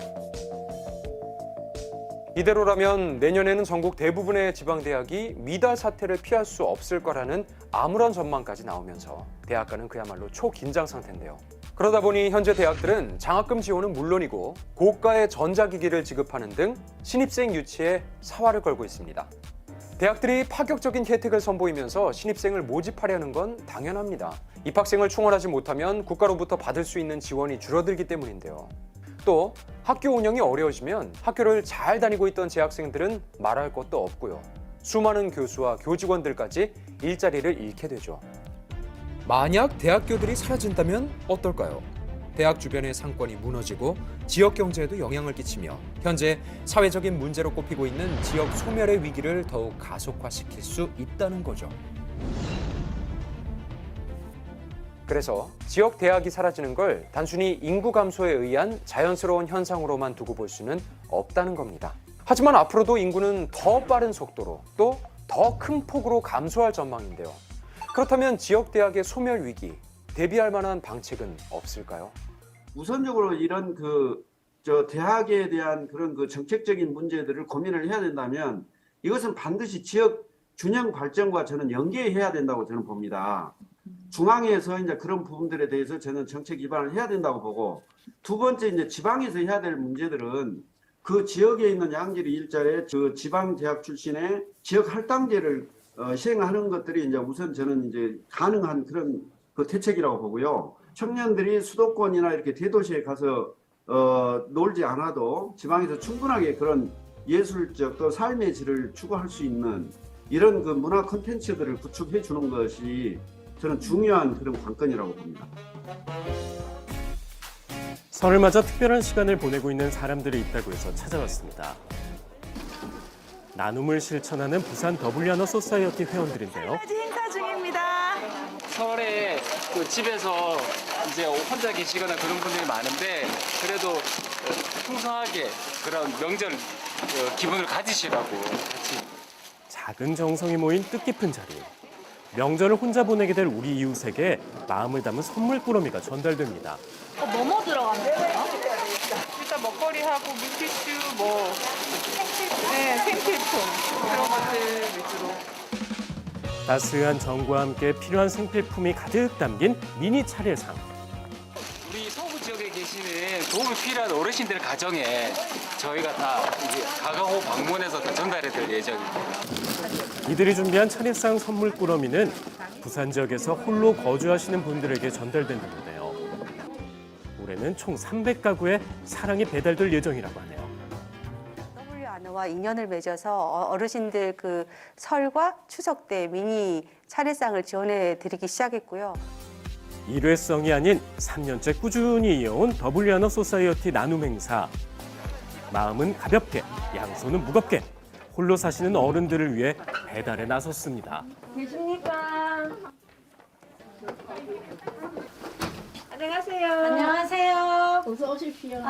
이대로라면 내년에는 전국 대부분의 지방대학이 미달 사태를 피할 수 없을 거라는 암울한 전망까지 나오면서 대학가는 그야말로 초긴장 상태인데요. 그러다 보니 현재 대학들은 장학금 지원은 물론이고 고가의 전자기기를 지급하는 등 신입생 유치에 사활을 걸고 있습니다. 대학들이 파격적인 혜택을 선보이면서 신입생을 모집하려는 건 당연합니다. 입학생을 충원하지 못하면 국가로부터 받을 수 있는 지원이 줄어들기 때문인데요. 또 학교 운영이 어려워지면 학교를 잘 다니고 있던 재학생들은 말할 것도 없고요. 수많은 교수와 교직원들까지 일자리를 잃게 되죠. 만약 대학교들이 사라진다면 어떨까요? 대학 주변의 상권이 무너지고 지역 경제에도 영향을 끼치며 현재 사회적인 문제로 꼽히고 있는 지역 소멸의 위기를 더욱 가속화시킬 수 있다는 거죠. 그래서 지역 대학이 사라지는 걸 단순히 인구 감소에 의한 자연스러운 현상으로만 두고 볼 수는 없다는 겁니다. 하지만 앞으로도 인구는 더 빠른 속도로 또 더 큰 폭으로 감소할 전망인데요. 그렇다면 지역 대학의 소멸 위기, 대비할 만한 방책은 없을까요? 우선적으로 이런 대학에 대한 그런 정책적인 문제들을 고민을 해야 된다면 이것은 반드시 지역 균형 발전과 저는 연계해야 된다고 저는 봅니다. 중앙에서 이제 그런 부분들에 대해서 저는 정책 기반을 해야 된다고 보고, 두 번째 이제 지방에서 해야 될 문제들은 그 지역에 있는 양질 일자리 그 지방 대학 출신의 지역 할당제를 시행하는 것들이 이제 우선 저는 이제 가능한 그런 대책이라고 보고요. 청년들이 수도권이나 이렇게 대도시에 가서 놀지 않아도 지방에서 충분하게 그런 예술적 또 삶의 질을 추구할 수 있는 이런 문화 콘텐츠들을 구축해 주는 것이 저는 중요한 그런 관건이라고 봅니다. 설을 맞아 특별한 시간을 보내고 있는 사람들이 있다고 해서 찾아왔습니다. 나눔을 실천하는 부산 더블리아너 소사이어티 회원들인데요. 행사 중입니다. 설에 집에서 이제 혼자 계시거나 그런 분들이 많은데 그래도 풍성하게 그런 명절 기분을 가지시라고 같이. 작은 정성이 모인 뜻깊은 자리. 명절을 혼자 보내게 될 우리 이웃에게 마음을 담은 선물 꾸러미가 전달됩니다. 뭐뭐 들어가는 거예요? 일단 먹거리하고 밀티슈, 생필품 그런 것들 위주로. 따스한 정과 함께 필요한 생필품이 가득 담긴 미니 차례상. 우리 서부 지역에 계시는 도움이 필요한 어르신들 가정에 저희가 다 이제 가가호 방문해서 다 전달해드릴 예정입니다. 이들이 준비한 차례상 선물 꾸러미는 부산 지역에서 홀로 거주하시는 분들에게 전달된다는데요. 올해는 총 300가구에 사랑이 배달될 예정이라고 하네요. WR와 인연을 맺어서 어르신들 설과 추석 때 미니 차례상을 지원해 드리기 시작했고요. 일회성이 아닌 3년째 꾸준히 이어온 더블리아너 소사이어티 나눔 행사. 마음은 가볍게, 양손은 무겁게 홀로 사시는 어른들을 위해 배달에 나섰습니다. 계십니까? 안녕하세요. 안녕하세요. 어서 오십시오.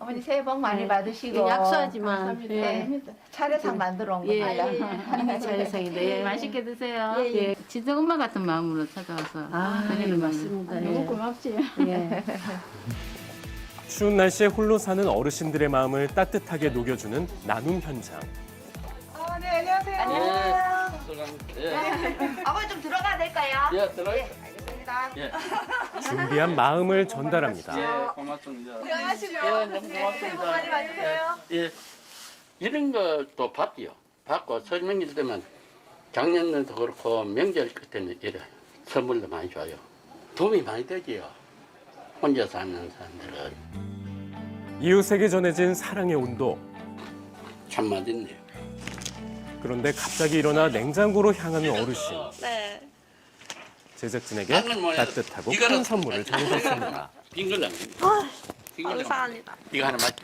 어머니 새해 복 많이 받으시고. 약소하지만 차례상 만들어 온 겁니다. 미니 차례상인데 맛있게 드세요. 진짜 엄마 같은 마음으로 찾아와서 드리는 맞습니다. 너무 고맙지. 추운 날씨에 홀로 사는 어르신들의 마음을 따뜻하게 녹여주는 나눔 현장. 네, 안녕하세요. 안녕하세요. 아버지 좀 들어가야 될까요? 예, 들어가요. 알겠습니다. 준비한 마음을 전달합니다. 고맙습니다. 안녕하시고. 너무 새해 복 많이 받으세요. 이런 것도 받지요. 받고 설명일 때면 작년에도 그렇고 명절 그때는 이래 선물도 많이 줘요. 도움이 많이 되지요. 혼자 사는 사람들은. 이웃에게 전해진 사랑의 온도. 참 맛있네요. 그런데 갑자기 일어나 냉장고로 향하는 어르신. 네. 제작진에게 따뜻하고 큰 선물을 전해줬습니다. 빙글랑. 감사합니다. 이거 하나 맞.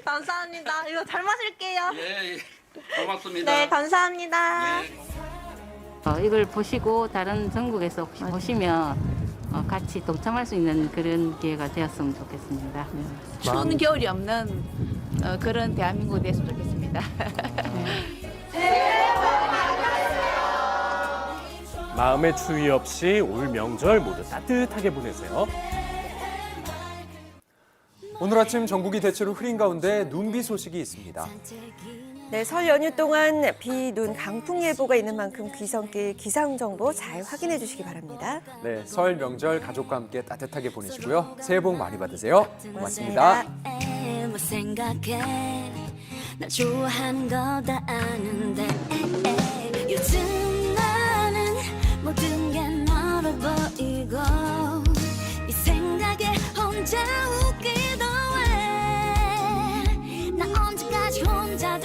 감사합니다. 이거 잘 마실게요. 예, 고맙습니다. 네, 감사합니다. 이걸 보시고 다른 전국에서 혹시 보시면 같이 동참할 수 있는 그런 기회가 되었으면 좋겠습니다. 추운 겨울이 없는 그런 대한민국이 됐으면 좋겠습니다. 마음의 추위 없이 올 명절 모두 따뜻하게 보내세요. 오늘 아침 전국이 대체로 흐린 가운데 눈비 소식이 있습니다. 네, 설 연휴 동안 비, 눈, 강풍 예보가 있는 만큼 귀성길 기상정보 잘 확인해 주시기 바랍니다. 네, 설 명절 가족과 함께 따뜻하게 보내시고요. 새해 복 많이 받으세요. 고맙습니다. 뭐 생각해 나 좋아한 거 다 아는데 요즘 나는 모든 게 멀어 보이고 이 생각에 혼자 웃기도 해 나 언제까지 혼자